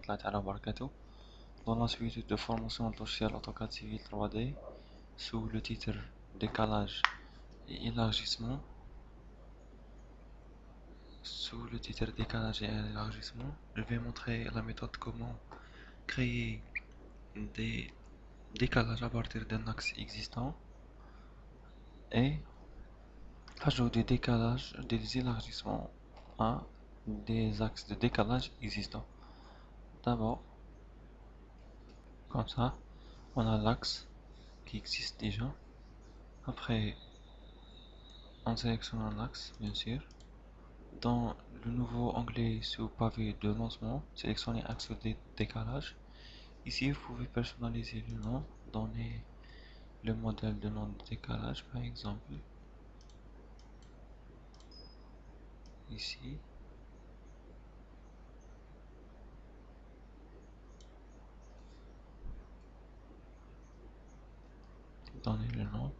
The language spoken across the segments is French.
warahmatullahi wabarakatuh. Dans la suite de formation logicielle AutoCAD Civil 3D, sous le titre Décalage et élargissement, je vais montrer la méthode comment créer des décalages à partir d'un axe existant et ajouter des décalages, des élargissements à des axes de décalage existants. D'abord, comme ça, on a l'axe qui existe déjà. Après, on sélectionne l'axe, bien sûr. Dans le nouveau onglet sous pavé de lancement, sélectionnez axe de décalage. Ici, vous pouvez personnaliser le nom, donner le modèle de nom de décalage, par exemple. Ici. Donner le nom.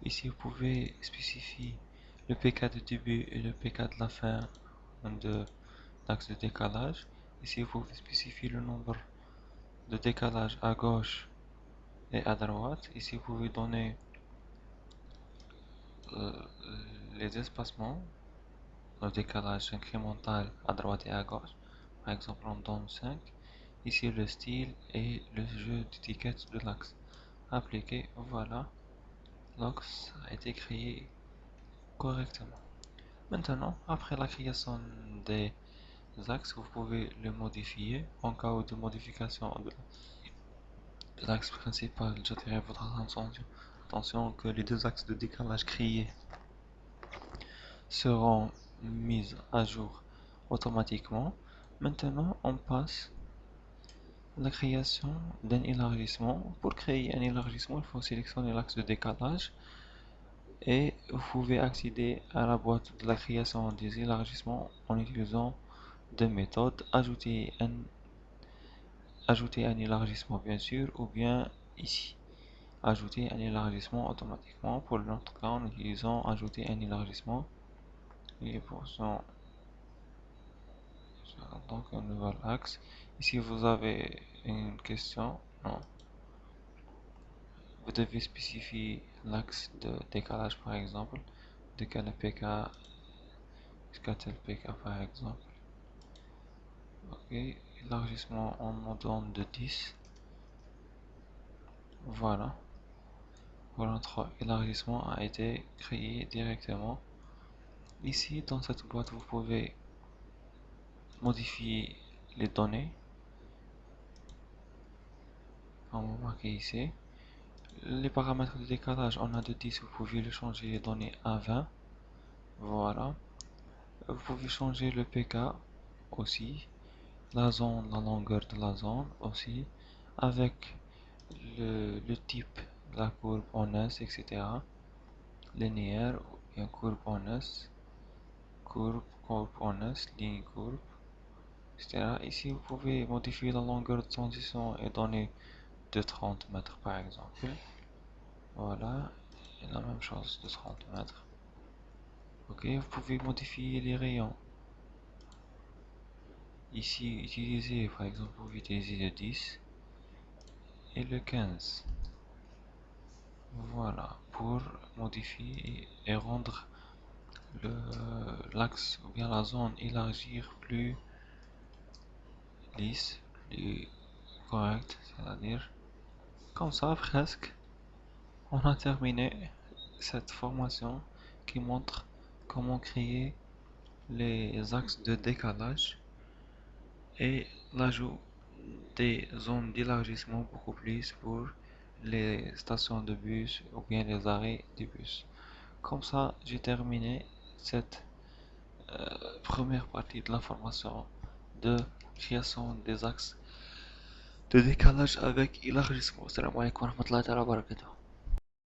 Ici, vous pouvez spécifier le PK de début et le PK de la fin de l'axe de décalage. Ici, vous pouvez spécifier le nombre de décalage à gauche et à droite. Ici, vous pouvez donner les espacements, le décalage incrémental à droite et à gauche. Par exemple, on donne 5. Ici, le style et le jeu d'étiquette de l'axe. Appliqué, voilà. L'axe a été créé correctement. Maintenant, après la création des axes, vous pouvez le modifier. En cas de modification de l'axe principal, j'attire votre attention que les deux axes de décalage créés seront mis à jour automatiquement. Maintenant, on passe à la création d'un élargissement. Pour créer un élargissement, il faut sélectionner l'axe de décalage et vous pouvez accéder à la boîte de la création des élargissements en utilisant deux méthodes, ajouter un élargissement bien sûr, ou bien ici, ajouter un élargissement automatiquement. Pour notre cas, en utilisant ajouter un élargissement, et pour ça, donc un nouvel axe. Ici, vous avez une question, non. Vous devez spécifier l'axe de décalage par exemple, de quel PK, jusqu'à tel PK par exemple. Ok, élargissement en mode de 10. Voilà. Notre élargissement a été créé directement. Ici, dans cette boîte, vous pouvez modifier les données. On va marquer ici. Les paramètres de décalage, on a de 10, vous pouvez le changer les données à 20. Voilà. Vous pouvez changer le PK aussi. La zone, la longueur de la zone aussi. Avec le type de la courbe en S, etc. Linéaire ou bien courbe en S. Courbe en S, ligne courbe, etc. Ici, vous pouvez modifier la longueur de transition et donner de 30 mètres par exemple. Voilà. Et la même chose de 30 mètres. Ok, vous pouvez modifier les rayons. Ici, utilisez par exemple, vous pouvez utiliser le 10 et le 15. Voilà, pour modifier et rendre l'axe ou bien la zone élargir plus lisse, plus correct, c'est-à-dire comme ça presque. On a terminé cette formation qui montre comment créer les axes de décalage et l'ajout des zones d'élargissement beaucoup plus pour les stations de bus ou bien les arrêts de bus. Comme ça, j'ai terminé cette première partie de la formation de création des axes de décalage avec élargissement. Salam alaikum wa rahmatullahi wa barakatuh.